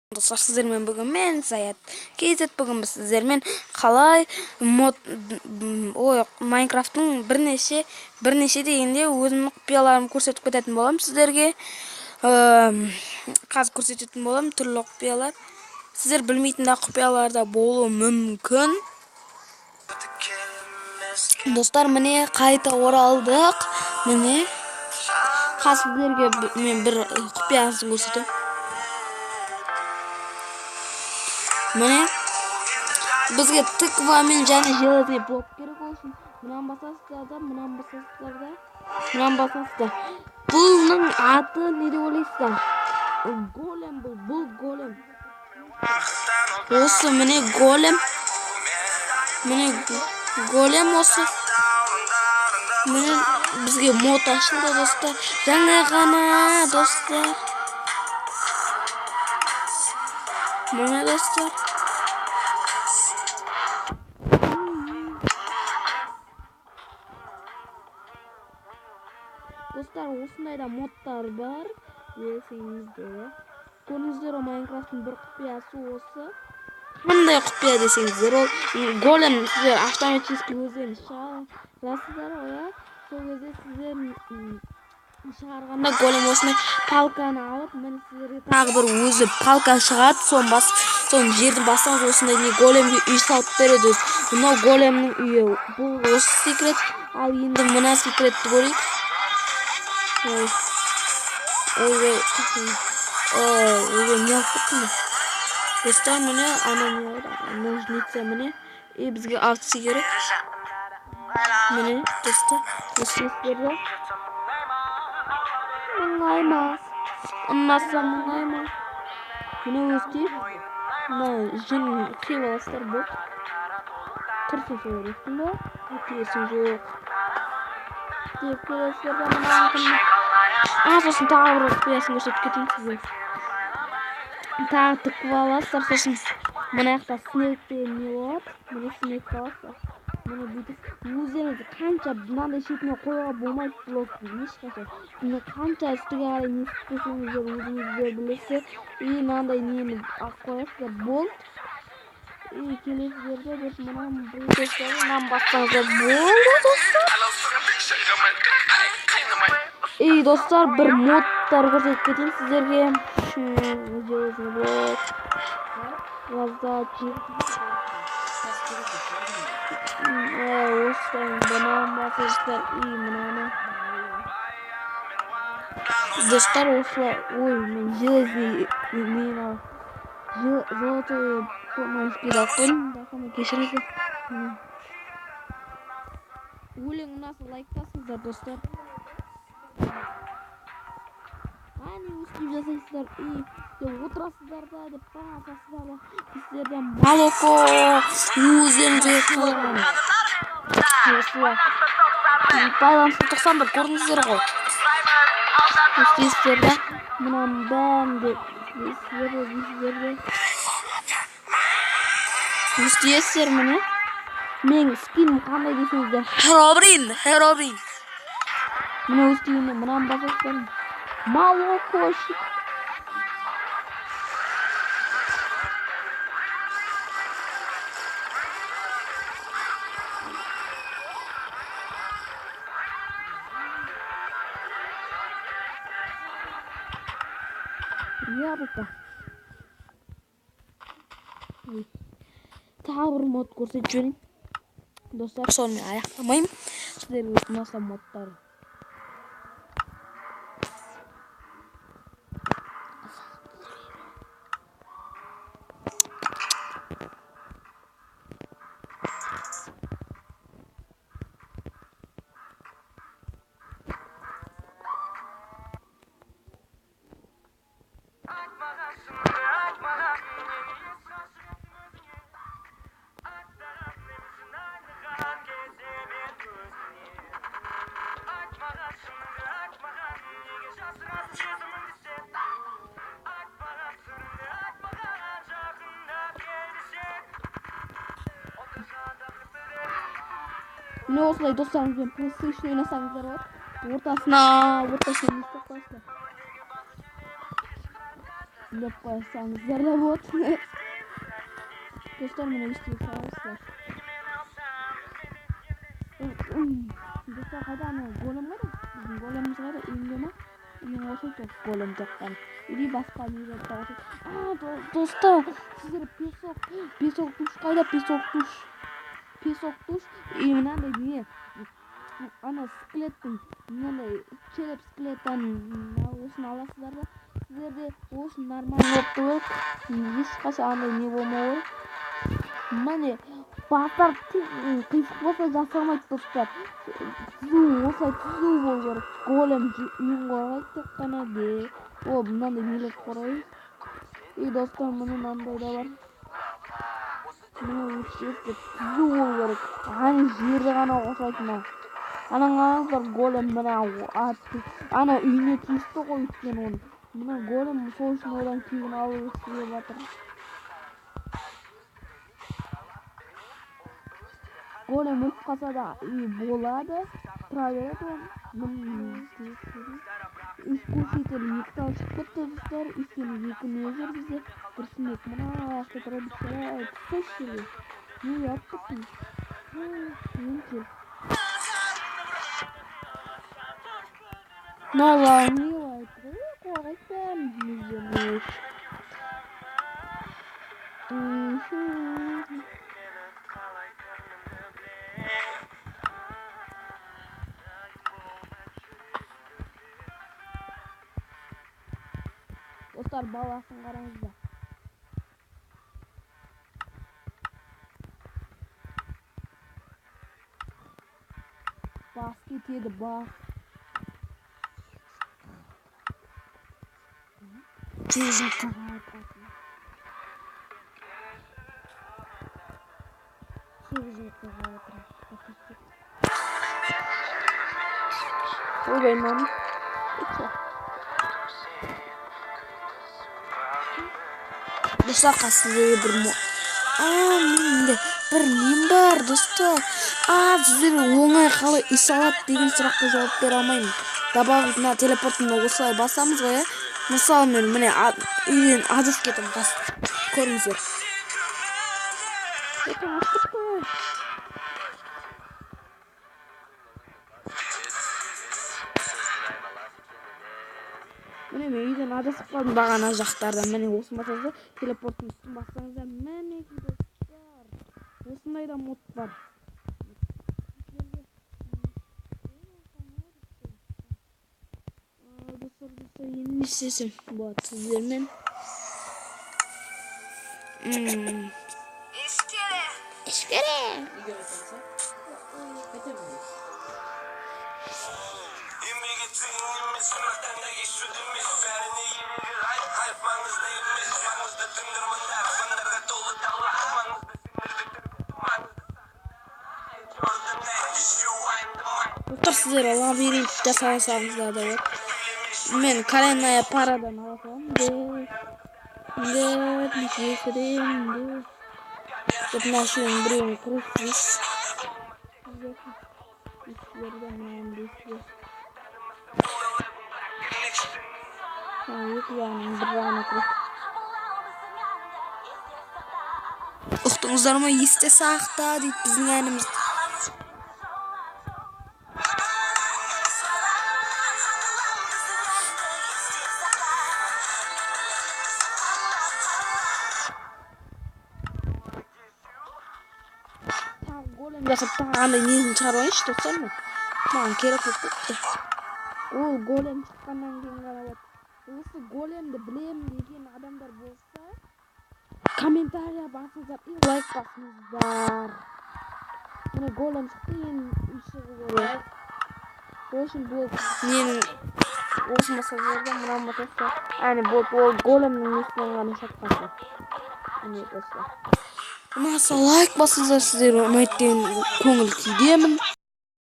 Достар, сіздермен бүгін мен Заят KZ. Бүгін біз сіздермен қалай Майнкрафттың бірнеше дегенде өзімнің құпияларымды көрсетіп кететін боламын сіздерге. Қазір көрсететін боламын түрлі құпиялар. Сіздер білмейтін құпиялар да болуы мүмкін. Достар, міне қайта оралдық. Міне қазір сіздерге мен бір құпиясын көрсетемін. Міне бізге тыквамен және железный блок керек olsun. Мынаны басасыздар. Бұның аты не деп ойлайсыздар? Голем бұл голем. Осы міне голем. Міне голем осы. Міне бізге мод ашылды достар. Жаңа ғана достар. Міне достар. Достар, осындайда модтар бар. Көрдіңіздер, Майнкрафттың бір құпиясы осы. Қандай құпия десеңіздер, ол голем сіздер автоматически өздеріңіз шығарасыздар, сол кезде сіздер шығарғанда голем осындай палканы алып, міне сіздерге тағы бір өзі палка шығады, соны жердің бастаңыз осындай големге үй салып береді. Мынау големнің үйі. Бұл осы секрет. Ал енді мына секретті көрейік. Ой, не алып достар, міне ножницы міне бізге артысы керек. Міне достар, өстерді мұңаймас, мұңаймас. Міне өстеп, жын қиыластар бұл. Тұрсын сөйлесін бі, өтесін жоқ. Деп келестерді мұнағын. Сосын тағы бір құпиясын көрсетіп кетейін сізге. Тағы тықып аласыздар, сосын мына жақта снег деген не болады. Міне снег аласыздар. Міне бүйтіп өздеріңізді қанша мынандай шетіне қоюға болмайды блокты ешқашан. Міне қанша үстіге қарай не істесеңіздер өзіңіздер білесіздер. Мынандай нені қоясыздар болды. Келесіздерде біз мынаны бастаңыздар болды достар. Достар, бір модтар көрсетіп кетейін сіздерге. Железный блок. Осыдан банан басыңыздар. Мынаны. Достар, осылай. Мен железный золотой помощник алып қойдым. Кешіріңіздер. Өлең ұнаса лайк басыңыздар достар. Не өстіп жасайсыздар, отырасыздар да деп басасыздар да, сіздерден молоко өздеріңізге қалған. Осылай. Байланысты 91 көрдіңіздер ғой. Өстейсіздер да, мұнан бән деп өстейсіздер міне. Мен скинім қандай десеңіздер, Херобрин. Міне өстеймін, мұнан басасыздар. Молоко. Яблоко. Тағы бір мод көрсетіп жіберейін. Достар, сонымен аяқтамаймын. Сіздер ұнаса модтар. Ne olsaydı dostlarım, PlayStation oynasanızlar var. Ortasına деп қойсаңыздар да болады. Достар, міне естіп саласыздар. Достар, қайда ана голем қайда? Біздің големіміз қайда? Үйінде ма? Үйің осы жоқ, голем жоққан. Или басқа не жатқан. Достар, сіздер песок душ қайда? Песок душ. И мынандай не? Ана скелеттің мынандай череп скелеттен осыны аласыздар да. Сіздерде осы нормально болып тұр. Ешқашан андай не болмауы. Міне бастар қисық болса жасамайды достар. Осылай түзу болу керек. Голем үйін қорғайды тек қана де. О, мынандай нелер қорғайды. И достар, міне мынандай да бар. Міне өшіп түзу болу керек. Ана жерді ғана қосайтын. Анаңыздар голем мына ана үйіне тиісті ғой өйткені оны. Мына голем сол үшін одан кейін алып келіп жатыр. Голем өліп қалса да болады, тұра береді ол. Искуситель 2 тал шығып кетті достар. Өйткені 2 не жүр бізде? Бір смек мына аяқта тұрады. Түспеші жерге. Не алып кеттің? Енкел. Налаң елайды. Қорғайтын мүземеш. Достар, баласын қараңыздар. Бас кетеді, бас. Тезекқа қайтатын. Тезекқа қайтатын. Ойбай, мам. Достар, қасында бір нем бар, достар. Сіздер оңай қалай үй салады деген сұраққа жауап бере алмаймын. Добавить на телепортын осылай басамыз ғой, мысалы мен міне үйден адасып кетім. Көріңіздер. Міне мен үйден адасып қалдым бағана жақтарда. Міне осы масазда телепорттың үстін бассаңыздар. Міне достар. Осындай да мод бар. Достар, енді не істесем болады сіздермен. Ешкере. Достар, сіздер лабиринт жасасаңыздар да болады. Мен каренная парадан аласам. Деп нашуын біреуін құрысыз. Ұқтыңыздар ма? Есте сақта дейді біздің әніміз. Голем жасап тағандай несін шығарайыншы достар ма? Маған керек болып кетті. Ол голем шыққаннан кейін қарап. Осы големді білем деген адамдар болса, комментария басыңыздар и лайк басыңыздар. Міне голем шықты, енді үй шығу керек. Ол үшін бұл менің осы масаждарда мына мотоста әне болып ол големнің несінен ғана шатқасы. Міне достар. Маса лайк басыңыздар, сіздер ұнайтын көңіл күйдемін.